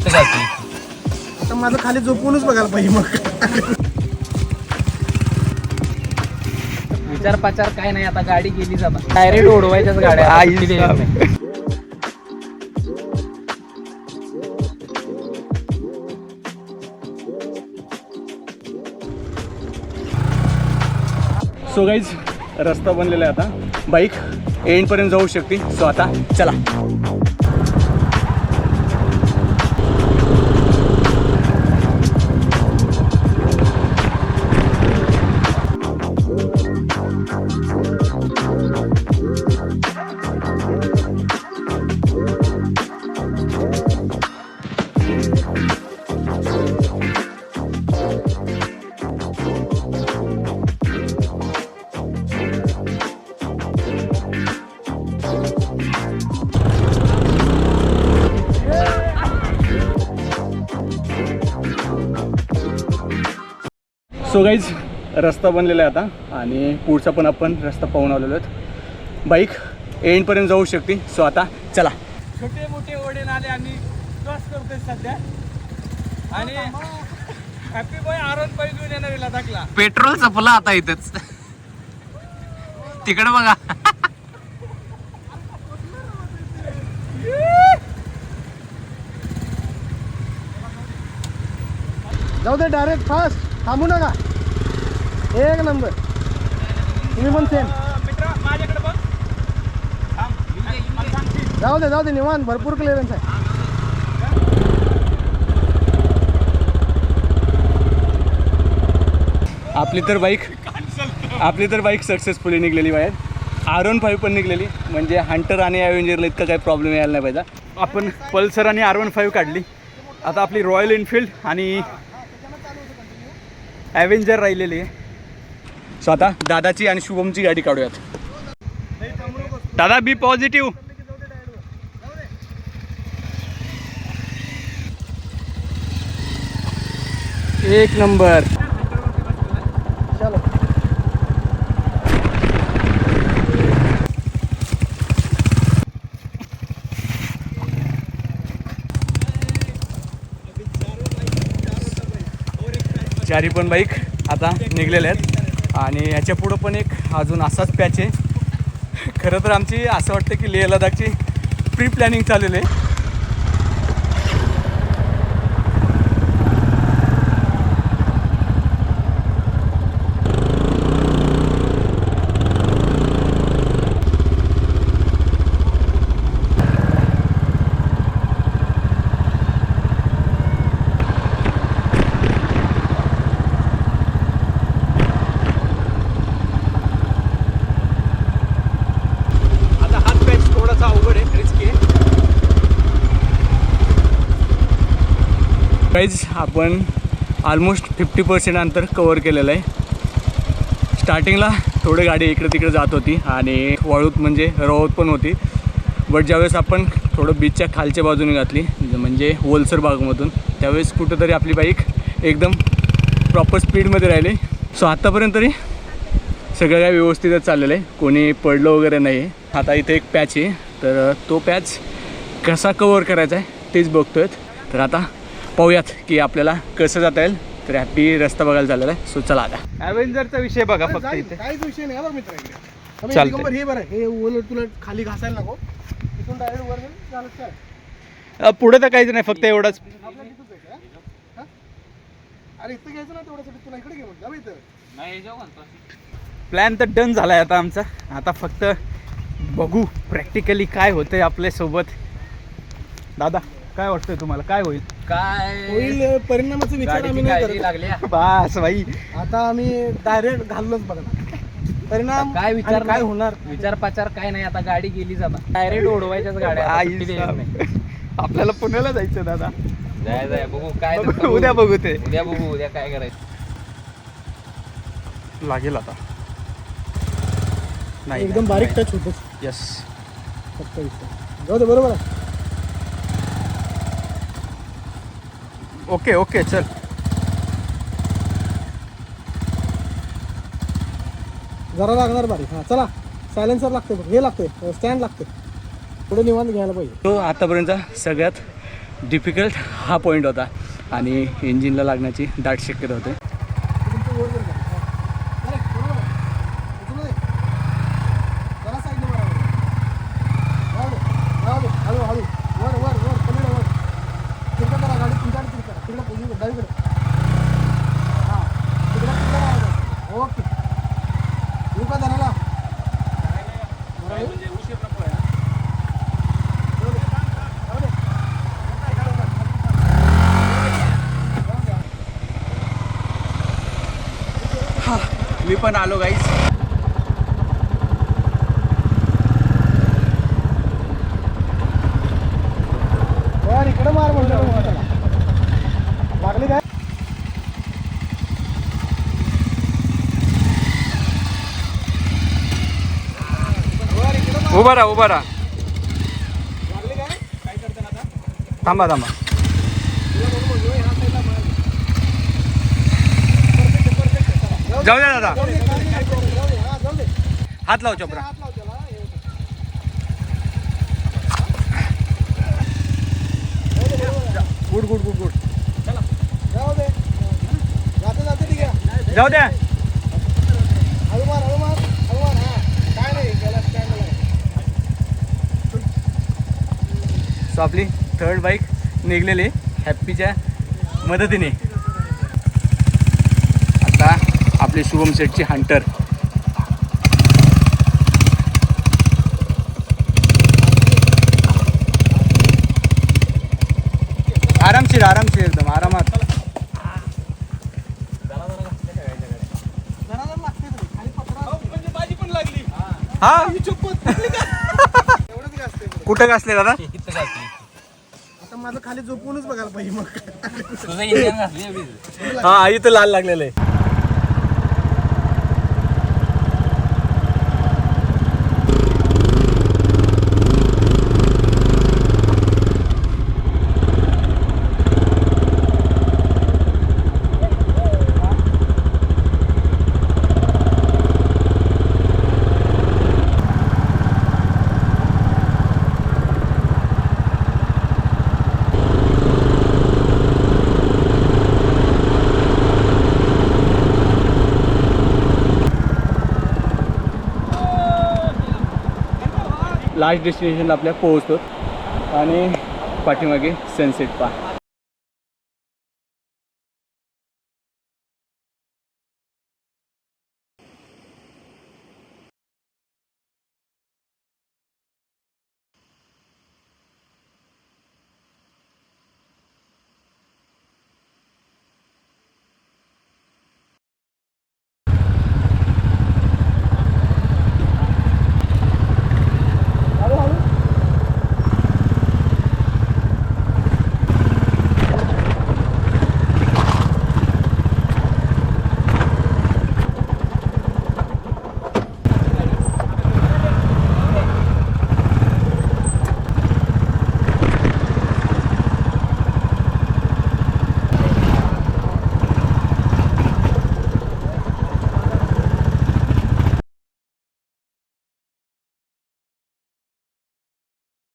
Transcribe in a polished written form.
इथं काय आता माझं खाली झोपूनच बघायला पाहिजे मग. विचार पाचार काय नाही, आता गाडी गेली जाता डायरेक्ट ओढवायच्याच गाड्या. सो गाईज रस्ता बनलेला आहे आता, बाईक एंडपर्यंत जाऊ शकते. सो आता चला. सो गाईज रस्ता बनलेला आहे आता आणि पुढचा पण आपण रस्ता पाहून आलेलो आहेत. बाईक एंडपर्यंत जाऊ शकते. सो आता चला. छोटे मोठे ओढे नाले आम्ही क्रॉस करतोय सध्या आणि हॅपी बॉय R15 घेऊन येणार लडाखला. पेट्रोल संपला आता इथंच. तिकडे बघा. जाऊ दे डायरेक्ट फास्ट, थांबू नका. एक नंबर. तुम्ही पण सेम. मित्र माझ्याकडे बघ. जाऊ दे निवांत, भरपूर क्लिअरन्स आहे. आपली तर बाईक सक्सेसफुली निघलेली बाहेर. R15 पण निघलेली, म्हणजे हंटर आणि ॲव्हेंजरला इतका काही प्रॉब्लेम यायला नाही पाहिजे. आपण पल्सर आणि R15 काढली. आता आपली रॉयल एनफिल्ड आणि ॲव्हेंजर राहिलेली आहे. सो आता दादाची आणि शुभमची गाडी काढूयात. दादा बी पॉझिटिव्ह. एक नंबर. चलो. चारी पण बाईक आता निघलेल्या आहेत आणि ह्याच्या पुढं पण एक अजून असाच पॅच आहे. खरं तर आमची असं वाटतं की लेह लडाखची प्री प्लॅनिंग चाललेली आहे. गाईज आपण ऑलमोस्ट 50% अंतर कवर केलेलं आहे. स्टार्टिंगला थोडी गाडी इकडे तिकडे जात होती आणि वाळूत म्हणजे रोवत पण होती. बट ज्यावेळेस आपण थोडं बीचच्या खालच्या बाजूने घातली, म्हणजे ओलसर भागमधून, त्यावेळेस कुठंतरी आपली बाईक एकदम प्रॉपर स्पीडमध्ये राहिली. सो आत्तापर्यंत तरी सगळं काय व्यवस्थितच चाललेलं आहे, कोणी पडलं वगैरे नाही. आता इथे एक पॅच आहे, तर तो पॅच कसा कवर करायचा आहे तेच बघतो आहे. तर आता पाहूयात की आपल्याला कसं जाता येईल. तर हॅपी रस्ता बघायला चाललेला आहे. सो चला आता. ॲव्हेंजरचा विषय बघा फक्त इथे. काहीच विषय नाही बरं मित्र. इकडे चालतंय. हे बरं, हे उलट तुला खाली घासायला नको. इथून डायरेक्ट वर झालं काय. पुढे तर काहीच नाही, फक्त एवढंच. आपल्या तिथूच आहे का? अरे इथं घ्यायचं ना तेवढ्यासाठी, तुला इकडे घे म्हणलं इथं. प्लॅन तर डन झाला आहे आता आमचा. आता फक्त बघू प्रॅक्टिकली काय होतंय आपल्यासोबत. दादा काय वाटतंय तुम्हाला, काय होईल? काय होईल परिणामाचा विचार आम्ही नाही करत. बस भाई, आता आम्ही डायरेक्ट घाललोच बघा. परिणाम काय विचार काय होणार, विचार पाचार काय नाही, आता गाडी गेली जाता डायरेक्ट ओढवायच्याच गाड्या. आपल्याला पुण्याला जायचं दादा. जाय बघू काय उद्या बघू ते. उद्या बघू, उद्या काय करायचं लागेल आता. नाही एकदम बारीक टच होतो. यस फक्त जाऊ दे. बरोबर आहे. ओके ओके चल. जरा लागणार बारीक. हां चला. सायलेन्सर लागते, हे लागते, स्टँड लागते. पुढे निवांत घ्यायला पाहिजे. तो आतापर्यंत सगळ्यात डिफिकल्ट हा पॉईंट होता आणि इंजिनला लागण्याची दाट शक्यता होते. मी पण आलो गाईस. इकडे मार लागली काय? उभा राहा उभा राहा. लागली काय? काय करते आता? थांबा थांबा. जाऊ द्या दादा. हात लाव चोपडा. Good good good good. जाऊ दे जाते ठीक आहे. जाऊ द्या. हळू मार हा काय नाही गेला स्टँडला. सो आपली थर्ड बाईक निघलेली हॅप्पीच्या मदतीने. आता आपले शुभम सेटची हंटर. आरामशीर आरामशीर एकदम आरामात. म्हणजे माझी पण लागली. हा एवढंच जास्त आहे. कुठं घासले दादा? आता माझं खाली झोपूनच बघायला पाहिजे मग. हा इथं लाल लागलेलं आहे. लास्ट डेस्टिनेशनला आपल्या पोहोचतो आणि पाठीमागे सनसेट पहा.